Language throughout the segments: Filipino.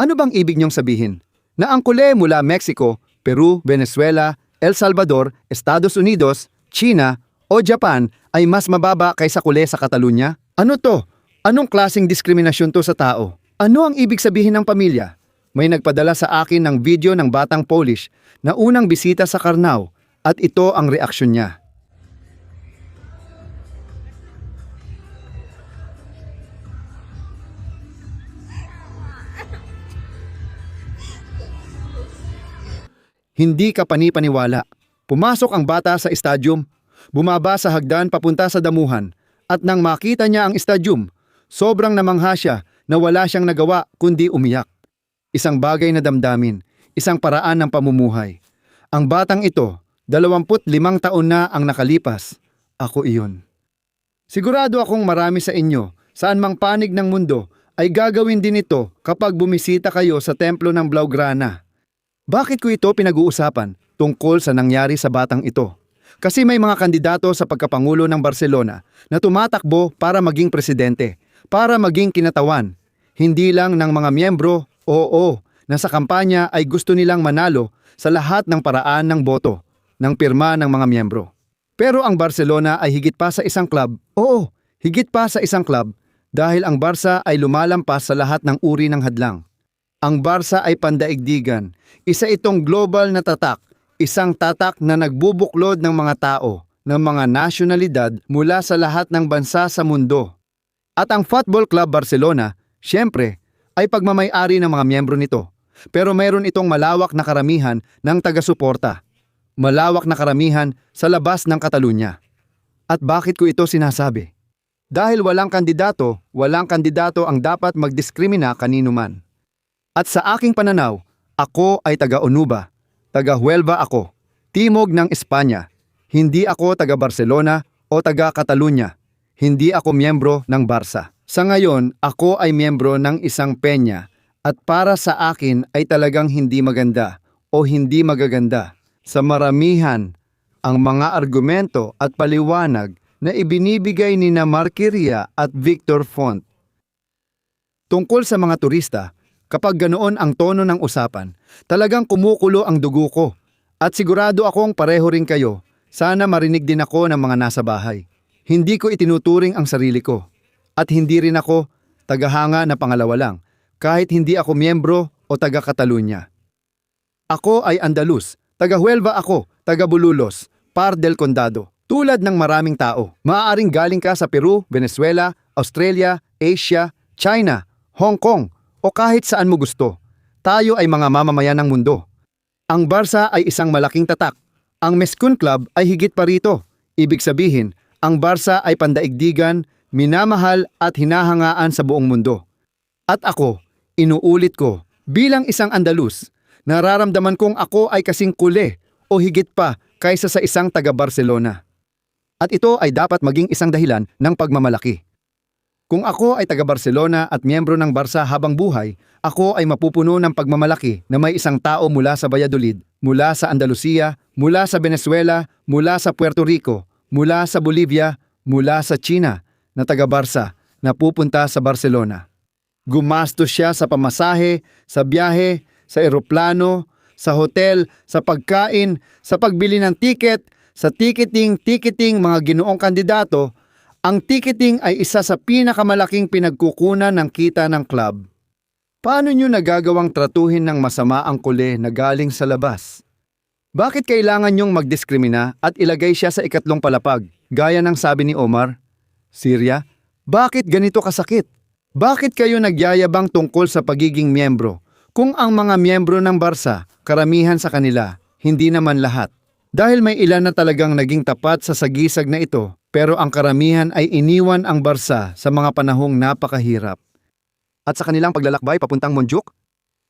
Ano bang ibig niyong sabihin? Na ang kulé mula Mexico, Peru, Venezuela, El Salvador, Estados Unidos, China o Japan ay mas mababa kaysa kulé sa Catalunya? Ano to? Anong klaseng diskriminasyon to sa tao? Ano ang ibig sabihin ng pamilya? May nagpadala sa akin ng video ng batang Polish na unang bisita sa Carnao at ito ang reaksyon niya. Hindi ka panipaniwala. Pumasok ang bata sa stadium, bumaba sa hagdan papunta sa damuhan, at nang makita niya ang stadium, sobrang namangha siya na wala siyang nagawa kundi umiyak. Isang bagay na damdamin, isang paraan ng pamumuhay. Ang batang ito, 25 taon na ang nakalipas. Ako iyon. Sigurado akong marami sa inyo, saan mang panig ng mundo, ay gagawin din ito kapag bumisita kayo sa templo ng Blaugrana. Bakit ko ito pinag-uusapan tungkol sa nangyari sa batang ito? Kasi may mga kandidato sa pagkapangulo ng Barcelona na tumatakbo para maging presidente, para maging kinatawan. Hindi lang ng mga miyembro, na sa kampanya ay gusto nilang manalo sa lahat ng paraan ng boto, ng pirma ng mga miyembro. Pero ang Barcelona ay higit pa sa isang club, higit pa sa isang club dahil ang Barca ay lumalampas sa lahat ng uri ng hadlang. Ang Barca ay pandaigdigan, isa itong global na tatak, isang tatak na nagbubuklod ng mga tao, ng mga nasyonalidad mula sa lahat ng bansa sa mundo. At ang Football Club Barcelona, siyempre, ay pagmamay-ari ng mga miyembro nito. Pero mayroon itong malawak na karamihan ng taga-suporta. Malawak na karamihan sa labas ng Catalunya. At bakit ko ito sinasabi? Dahil walang kandidato ang dapat magdiskrimina kanino man. At sa aking pananaw, ako ay taga-Onuba, taga-Huelva ako, timog ng Espanya. Hindi ako taga-Barcelona o taga-Catalunya. Hindi ako miyembro ng Barca. Sa ngayon, ako ay miyembro ng isang penya at para sa akin ay talagang hindi maganda o hindi magaganda. Sa maramihan, ang mga argumento at paliwanag na ibinibigay ni Marqueria at Victor Font. Tungkol sa mga turista, kapag ganoon ang tono ng usapan, talagang kumukulo ang dugo ko. At sigurado akong pareho rin kayo. Sana marinig din ako ng mga nasa bahay. Hindi ko itinuturing ang sarili ko. At hindi rin ako tagahanga na pangalawa lang, kahit hindi ako miyembro o taga-Catalunya. Ako ay Andalus, taga-Huelva ako, taga-Bululos, Par del Condado. Tulad ng maraming tao, maaaring galing ka sa Peru, Venezuela, Australia, Asia, China, Hong Kong, o kahit saan mo gusto. Tayo ay mga mamamayan ng mundo. Ang Barca ay isang malaking tatak. Ang Mezcun Club ay higit pa rito. Ibig sabihin, ang Barca ay pandaigdigan, minamahal at hinahangaan sa buong mundo. At ako, inuulit ko, bilang isang Andalus, nararamdaman kong ako ay kasing kulé o higit pa kaysa sa isang taga-Barcelona. At ito ay dapat maging isang dahilan ng pagmamalaki. Kung ako ay taga-Barcelona at miyembro ng Barca habang buhay, ako ay mapupuno ng pagmamalaki na may isang tao mula sa Valladolid, mula sa Andalusia, mula sa Venezuela, mula sa Puerto Rico, mula sa Bolivia, mula sa China, na taga-Barca na pupunta sa Barcelona. Gumastos siya sa pamasahe, sa biyahe, sa eroplano, sa hotel, sa pagkain, sa pagbili ng tiket, sa ticketing mga ginoong kandidato. Ang ticketing ay isa sa pinakamalaking pinagkukunan ng kita ng club. Paano nyo nagagawang tratuhin ng masama ang kulé na galing sa labas? Bakit kailangan nyong magdiskrimina at ilagay siya sa ikatlong palapag, gaya ng sabi ni Omar? Syria, bakit ganito kasakit? Bakit kayo nagyayabang tungkol sa pagiging miyembro kung ang mga miyembro ng Barca, karamihan sa kanila, hindi naman lahat? Dahil may ilan na talagang naging tapat sa sagisag na ito, pero ang karamihan ay iniwan ang Barca sa mga panahong napakahirap. At sa kanilang paglalakbay papuntang Montjuic,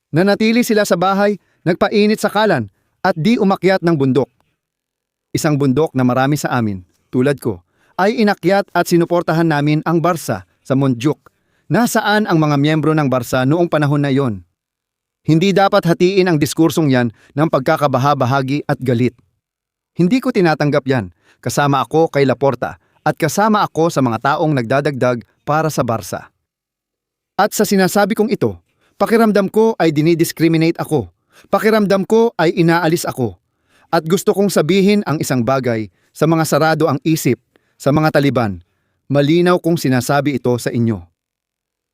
nanatili sila sa bahay, nagpainit sa kalan, at di umakyat ng bundok. Isang bundok na marami sa amin, tulad ko, ay inakyat at sinuportahan namin ang Barca sa Montjuic. Nasaan ang mga miyembro ng Barca noong panahon na iyon? Hindi dapat hatiin ang diskursong yan ng pagkakabaha-bahagi at galit. Hindi ko tinatanggap yan. Kasama ako kay Laporta at kasama ako sa mga taong nagdadagdag para sa Barca. At sa sinasabi kong ito, Pakiramdam ko ay dinidiscriminate ako. Pakiramdam ko ay inaalis ako. At gusto kong sabihin ang isang bagay sa mga sarado ang isip, sa mga Taliban. Malinaw kong sinasabi ito sa inyo.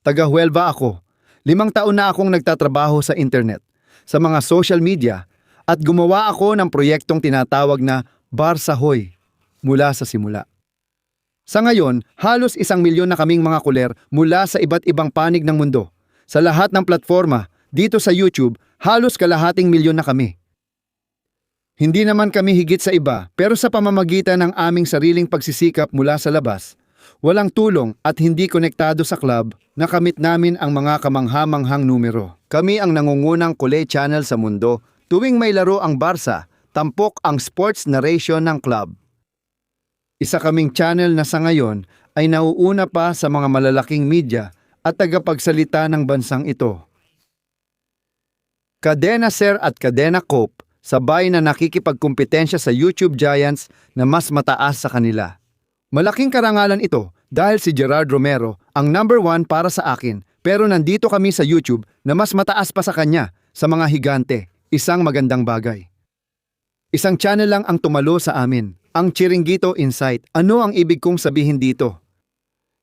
Taga Huelva ako. 5 taon na akong nagtatrabaho sa internet, sa mga social media, at gumawa ako ng proyektong tinatawag na Barsa Hoy mula sa simula. Sa ngayon, halos 1 milyon na kaming mga kuler mula sa iba't ibang panig ng mundo. Sa lahat ng platforma, dito sa YouTube, halos kalahating milyon na kami. Hindi naman kami higit sa iba, pero sa pamamagitan ng aming sariling pagsisikap mula sa labas, walang tulong at hindi konektado sa club, nakamit namin ang mga kamangha-manghang numero. Kami ang nangungunang kule channel sa mundo. Tuwing may laro ang Barsa, tampok ang sports narration ng club. Isa kaming channel na sa ngayon ay nauuna pa sa mga malalaking media at tagapagsalita ng bansang ito. Cadena Ser at Cadena Cope, sabay na nakikipagkumpetensya sa YouTube giants na mas mataas sa kanila. Malaking karangalan ito dahil si Gerard Romero ang number 1 para sa akin, pero nandito kami sa YouTube na mas mataas pa sa kanya sa mga higante. Isang magandang bagay. Isang channel lang ang tumalo sa amin, ang Chiringuito Insight. Ano ang ibig kong sabihin dito?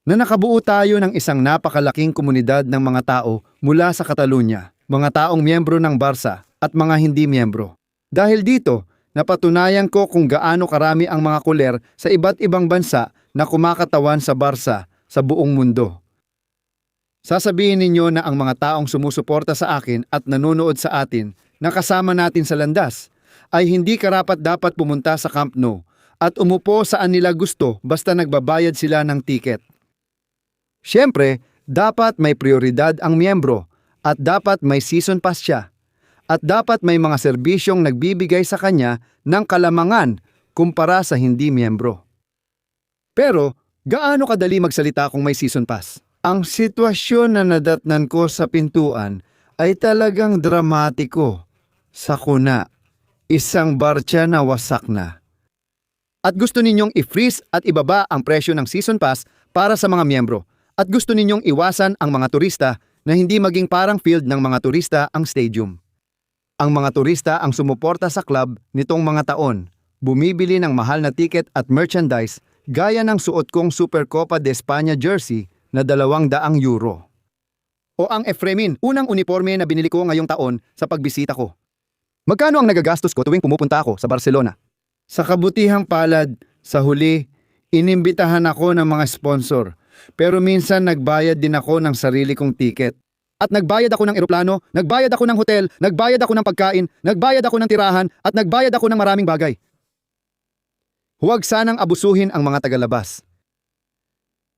Na nakabuo tayo ng isang napakalaking komunidad ng mga tao mula sa Catalunya, mga taong miyembro ng Barsa at mga hindi miyembro. Dahil dito, napatunayan ko kung gaano karami ang mga kuler sa iba't ibang bansa na kumakatawan sa Barsa sa buong mundo. Sasabihin ninyo na ang mga taong sumusuporta sa akin at nanonood sa atin na kasama natin sa landas ay hindi karapat-dapat pumunta sa Camp Nou at umupo saan nila gusto basta nagbabayad sila ng tiket. Siyempre, dapat may prioridad ang miyembro at dapat may season pass siya. At dapat may mga serbisyong nagbibigay sa kanya ng kalamangan kumpara sa hindi miyembro. Pero, gaano kadali magsalita kung may season pass? Ang sitwasyon na nadatnan ko sa pintuan ay talagang dramatiko. Sakuna, isang barcha na wasak na. At gusto ninyong i-freeze at ibaba ang presyo ng season pass para sa mga miyembro. At gusto ninyong iwasan ang mga turista na hindi maging parang field ng mga turista ang stadium. Ang mga turista ang sumuporta sa club nitong mga taon, bumibili ng mahal na ticket at merchandise gaya ng suot kong Supercopa de España jersey na €200. O ang Efremin, unang uniforme na binili ko ngayong taon sa pagbisita ko. Magkano ang nagagastos ko tuwing pumupunta ako sa Barcelona? Sa kabutihang palad, sa huli, inimbitahan ako ng mga sponsor, pero minsan nagbayad din ako ng sarili kong ticket. At nagbayad ako ng eroplano, nagbayad ako ng hotel, nagbayad ako ng pagkain, nagbayad ako ng tirahan, at nagbayad ako ng maraming bagay. Huwag sanang abusuhin ang mga tagalabas.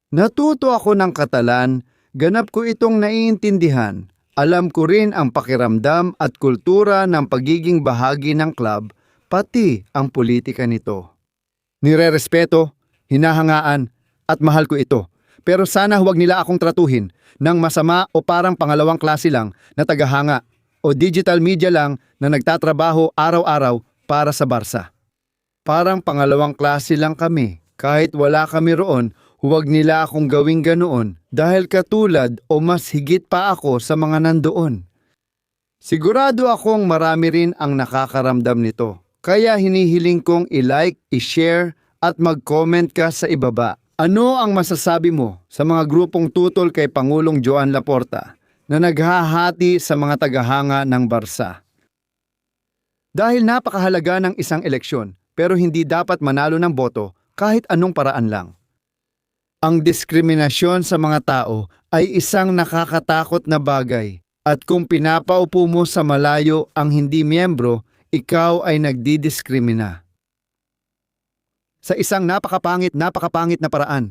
Natuto ako ng Katalan, ganap ko itong naiintindihan. Alam ko rin ang pakiramdam at kultura ng pagiging bahagi ng club, pati ang politika nito. Nirerespeto, hinahangaan, at mahal ko ito. Pero sana huwag nila akong tratuhin ng masama o parang pangalawang klase lang na tagahanga o digital media lang na nagtatrabaho araw-araw para sa Barsa. Parang pangalawang klase lang kami. Kahit wala kami roon, huwag nila akong gawing ganoon dahil katulad o mas higit pa ako sa mga nandoon. Sigurado akong marami rin ang nakakaramdam nito. Kaya hinihiling kong i-like, i-share at mag-comment ka sa ibaba. Ano ang masasabi mo sa mga grupong tutol kay Pangulong Joan Laporta na naghahati sa mga tagahanga ng Barsa? Dahil napakahalaga ng isang eleksyon pero hindi dapat manalo ng boto kahit anong paraan lang. Ang diskriminasyon sa mga tao ay isang nakakatakot na bagay at kung pinapaupo mo sa malayo ang hindi miyembro, ikaw ay nagdidiskrimina. Sa isang napakapangit na paraan.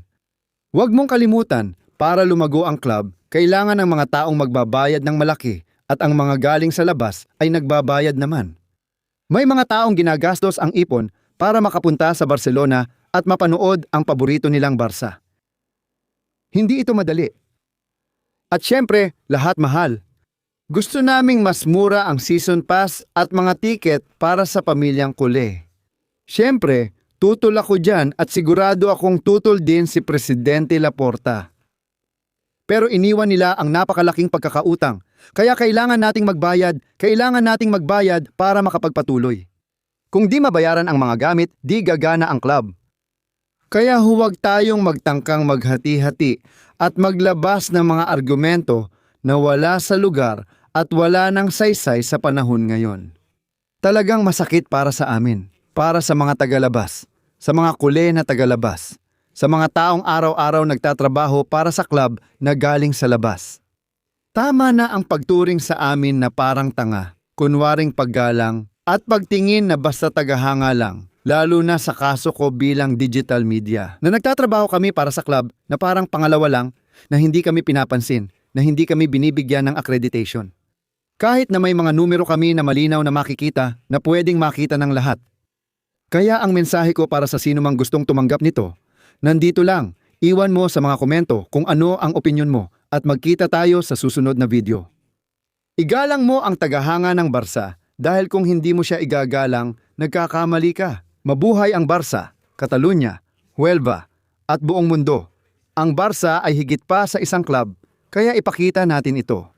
Huwag mong kalimutan, para lumago ang club, kailangan ng mga taong magbabayad ng malaki at ang mga galing sa labas ay nagbabayad naman. May mga taong ginagastos ang ipon para makapunta sa Barcelona at mapanood ang paborito nilang Barsa. Hindi ito madali. At syempre, lahat mahal. Gusto naming mas mura ang season pass at mga tiket para sa pamilyang kule. Syempre, tutol ako dyan at sigurado akong tutol din si Presidente Laporta. Pero iniwan nila ang napakalaking pagkakautang Kaya kailangan nating magbayad para makapagpatuloy. Kung di mabayaran ang mga gamit, di gagana ang club. Kaya huwag tayong magtangkang maghati-hati at maglabas ng mga argumento na wala sa lugar at wala ng saysay sa panahon ngayon. Talagang masakit para sa amin, para sa mga tagalabas, sa mga kule na tagalabas, sa mga taong araw-araw nagtatrabaho para sa club na galing sa labas. Tama na ang pagturing sa amin na parang tanga, kunwaring paggalang at pagtingin na basta tagahanga lang, lalo na sa kaso ko bilang digital media. Na nagtatrabaho kami para sa club na parang pangalawa lang, na hindi kami pinapansin, na hindi kami binibigyan ng accreditation. Kahit na may mga numero kami na malinaw na makikita na pwedeng makita ng lahat. Kaya ang mensahe ko para sa sino mang gustong tumanggap nito, nandito lang, iwan mo sa mga komento kung ano ang opinyon mo at magkita tayo sa susunod na video. Igalang mo ang tagahanga ng Barca dahil kung hindi mo siya igagalang, nagkakamali ka. Mabuhay ang Barca, Catalunya, Huelva at buong mundo. Ang Barca ay higit pa sa isang club, kaya ipakita natin ito.